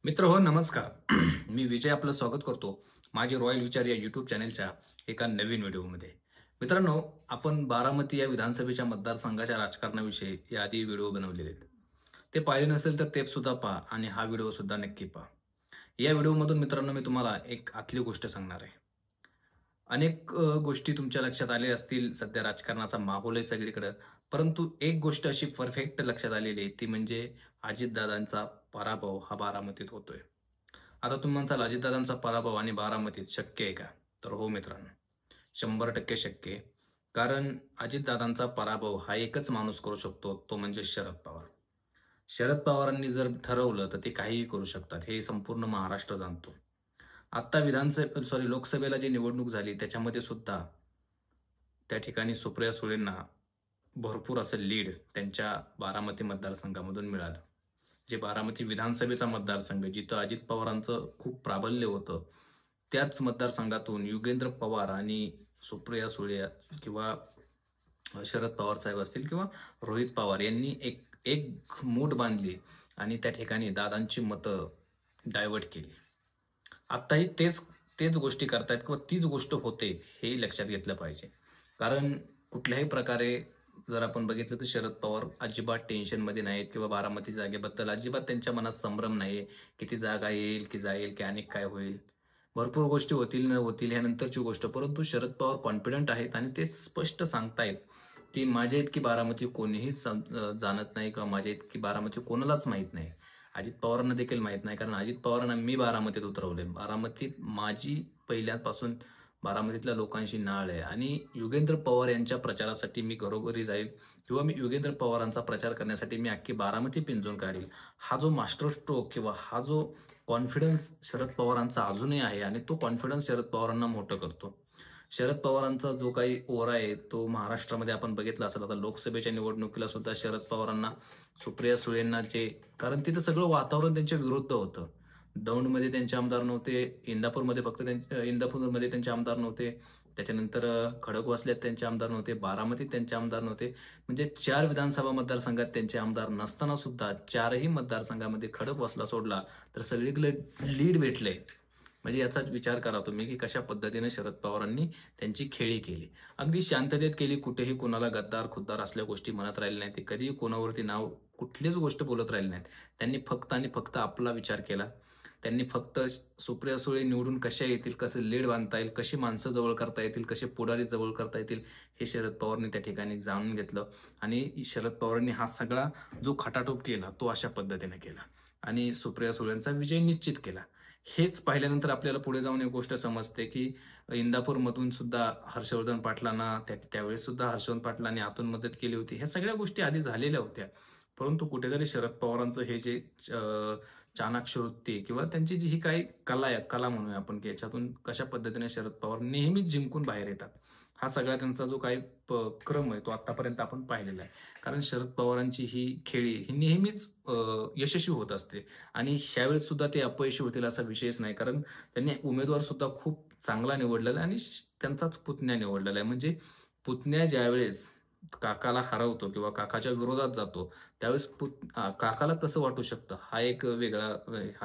मित्र हो नमस्कार. मी विजय आपलं स्वागत करतो माझे रॉयल विचार या यूट्यूब चॅनलच्या एका नवीन व्हिडिओमध्ये. मित्रांनो, आपण बारामती या विधानसभेच्या मतदारसंघाच्या राजकारणाविषयी याआधी व्हिडिओ बनवलेले आहेत. ते पाहिले नसेल तर ते सुद्धा पहा आणि हा व्हिडिओ सुद्धा नक्की पहा. या व्हिडिओमधून मित्रांनो मी तुम्हाला एक आतली गोष्ट सांगणार आहे. अनेक गोष्टी तुमच्या लक्षात आल्या असतील. सध्या राजकारणाचा माहोल आहे सगळीकडे. परंतु एक गोष्ट अशी परफेक्ट लक्षात आलेली आहे, ती म्हणजे अजितदादांचा पराभव हा बारामतीत होतोय. आता तुम्ही म्हणसाल अजितदादांचा पराभव आणि बारामतीत शक्य आहे का? तर हो मित्रांनो, 100% शक्य आहे. कारण अजितदादांचा पराभव हा एकच माणूस करू शकतो, तो म्हणजे शरद पवार. शरद पवारांनी जर ठरवलं तर ते काहीही करू शकतात, हे संपूर्ण महाराष्ट्र जाणतो. आत्ता लोकसभेला जी निवडणूक झाली त्याच्यामध्ये सुद्धा त्या ठिकाणी सुप्रिया सुळेंना भरपूर असं लीड त्यांच्या बारामती मतदारसंघामधून मिळालं. जे बारामती विधानसभेचा मतदारसंघ जिथं अजित पवारांचं खूप प्राबल्य होतं, त्याच मतदारसंघातून युगेंद्र पवार आणि सुप्रिया सुळे किंवा शरद पवार साहेब असतील किंवा रोहित पवार यांनी एक एक मूठ बांधली आणि त्या ठिकाणी दादांची मतं डायव्हर्ट केली. आत्ताही तेच तेच गोष्टी करतायत किंवा तीच गोष्ट होते हे लक्षात घेतलं पाहिजे. कारण कुठल्याही प्रकारे जर आपण बघितलं तर शरद पवार अजिबात टेन्शनमध्ये नाहीत किंवा बारामती जागेबद्दल अजिबात त्यांच्या मनात संभ्रम नाहीये. किती जागा येईल की जाईल की अनेक काय होईल. भरपूर गोष्टी होतील न होतील ह्यानंतरची गोष्ट. परंतु शरद पवार कॉन्फिडंट आहेत आणि ते स्पष्ट सांगतायत, की माझ्या इतकी बारामती कोणीही जाणत नाही किंवा माझ्या इतकी बारामती कोणालाच माहीत नाही. अजित पवारांना देखील माहीत नाही. कारण अजित पवारांना मी बारामतीत उतरवलंय. बारामतीत माझी पहिल्यापासून बारामतीतल्या लोकांशी नाळ आहे आणि युगेंद्र पवार यांच्या प्रचारासाठी मी घरोघरी जाईल किंवा मी युगेंद्र पवारांचा प्रचार करण्यासाठी मी अख्खी बारामती पिंजून काढील. हा जो मास्टर स्ट्रोक किंवा हा जो कॉन्फिडन्स शरद पवारांचा अजूनही आहे आणि तो कॉन्फिडन्स शरद पवारांना मोठं करतो. शरद पवारांचा जो काही ओरा आहे तो महाराष्ट्रामध्ये आपण बघितला असेल. आता लोकसभेच्या निवडणुकीला सुद्धा शरद पवारांना सुप्रिया सुळेंना कारण तिथं सगळं वातावरण त्यांच्या विरुद्ध होतं. दौंडमध्ये त्यांचे आमदार नव्हते. इंदापूरमध्ये त्यांचे आमदार नव्हते. त्याच्यानंतर खडकवासल्यात त्यांचे आमदार नव्हते. बारामतीत त्यांचे आमदार नव्हते. म्हणजे 4 विधानसभा मतदारसंघात त्यांचे आमदार नसताना सुद्धा 4ही मतदारसंघामध्ये खडकवासला सोडला तर सगळीकडे लीड भेटले. म्हणजे याचाच विचार करा तुम्ही, की कशा पद्धतीने शरद पवारांनी त्यांची खेळी केली. अगदी शांततेत केली. कुठेही कोणाला गद्दार, खुद्दार असल्या गोष्टी म्हणत राहिल्या नाहीत. ते कधीही कोणावरती कुठलीच गोष्ट बोलत राहिली नाहीत. त्यांनी फक्त आणि फक्त आपला विचार केला. त्यांनी फक्त सुप्रिया सुळे निवडून कशा येतील, कसं लीड बांधता येईल, कशी माणसं जवळ करता येतील, कसे पुढारी जवळ करता येतील, हे शरद पवारांनी त्या ठिकाणी जाणून घेतलं आणि शरद पवारांनी हा सगळा जो खटाटोप केला, तो अशा पद्धतीने केला आणि सुप्रिया सुळेंचा विजय निश्चित केला. हेच पाहिल्यानंतर आपल्याला पुढे जाऊन एक गोष्ट समजते, की इंदापूरमधून सुद्धा हर्षवर्धन पाटलांना त्यावेळेस सुद्धा हर्षवर्धन पाटलांनी आतून मदत केली होती. ह्या सगळ्या गोष्टी आधी झालेल्या होत्या. परंतु कुठेतरी शरद पवारांचं हे जे चाणाक्ष वृत्ती किंवा त्यांची जी ही काही कला आहे, कला म्हणूया आपण, की याच्यातून कशा पद्धतीने शरद पवार नेहमीच जिंकून बाहेर येतात. हा सगळा त्यांचा जो काही क्रम आहे तो आत्तापर्यंत आपण पाहिलेला आहे. कारण शरद पवारांची ही खेळी ही नेहमीच यशस्वी होत असते आणि ह्यावेळेस सुद्धा ते अपयशी होतील असा विषयच नाही. कारण त्यांनी उमेदवार सुद्धा खूप चांगला निवडलेला आहे आणि त्यांचाच पुतण्या निवडलेला आहे. म्हणजे पुतण्या ज्यावेळेस काकाला हरवतो किंवा काकाच्या विरोधात जातो, त्यावेळेस काकाला कसं वाटू शकतं, हा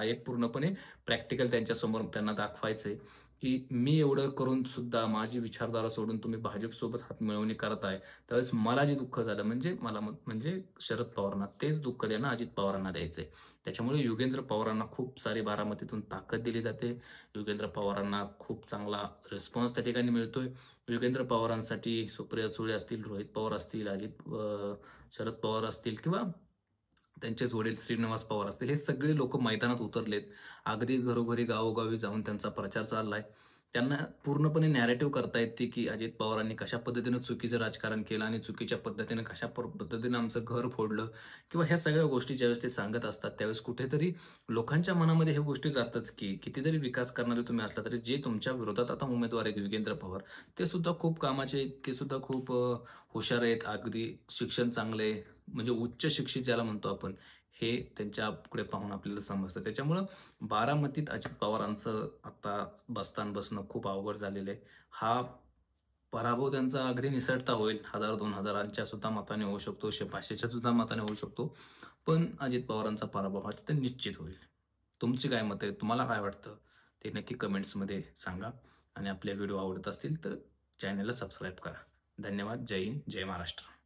एक पूर्णपणे प्रॅक्टिकल त्यांच्यासमोर त्यांना दाखवायचंय, की मी एवढं करून सुद्धा माझी विचारधारा सोडून तुम्ही भाजपसोबत हातमिळवणी करताय. त्यावेळेस मला जे दुःख झालं म्हणजे शरद पवारांना तेच दुःख देणं अजित पवारांना द्यायचंय. त्याच्यामुळे युगेंद्र पवारांना खूप सारी बारामतीतून ताकद दिली जाते. युगेंद्र पवारांना खूप चांगला रिस्पॉन्स त्या ठिकाणी मिळतोय. युगेंद्र पवारांसाठी सुप्रिया सुळे असतील, रोहित पवार असतील, शरद पवार असतील किंवा त्यांचेच वडील श्रीनिवास पवार असतील, हे सगळे लोक मैदानात उतरलेत. अगदी घरोघरी, गावोगावी जाऊन त्यांचा प्रचार चाललाय. त्यांना पूर्णपणे नॅरेटिव्ह करता येते, की अजित पवारांनी कशा पद्धतीनं चुकीचं राजकारण केलं आणि चुकीच्या पद्धतीनं पद्धतीनं आमचं घर फोडलं किंवा ह्या सगळ्या गोष्टी ज्यावेळेस ते सांगत असतात, त्यावेळेस कुठेतरी लोकांच्या मनामध्ये ह्या गोष्टी जातच, की किती जरी विकास करणारे तुम्ही असला तरी जे तुमच्या विरोधात आता उमेदवार आहेत योगेंद्र पवार, ते सुद्धा खूप कामाचे आहेत. ते सुद्धा खूप हुशार आहेत. अगदी शिक्षण चांगलं आहे. म्हणजे उच्च शिक्षित ज्याला म्हणतो आपण, हे त्यांच्याकडे पाहून आपल्याला समजतं. त्याच्यामुळं बारामतीत अजित पवारांचं आता बस्तान बसणं खूप अवघड झालेलं आहे. हा पराभव त्यांचा अगदी निसटता होईल. 1000-2000च्या सुद्धा मताने होऊ शकतो. 100-500च्या सुद्धा मताने होऊ शकतो. पण अजित पवारांचा पराभव हा तिथे निश्चित होईल. तुमची काय मत आहे? तुम्हाला काय वाटतं? ते नक्की कमेंट्समध्ये सांगा आणि आपले व्हिडिओ आवडत असतील तर चॅनलला सबस्क्राईब करा. धन्यवाद. जय हिंद, जय महाराष्ट्र.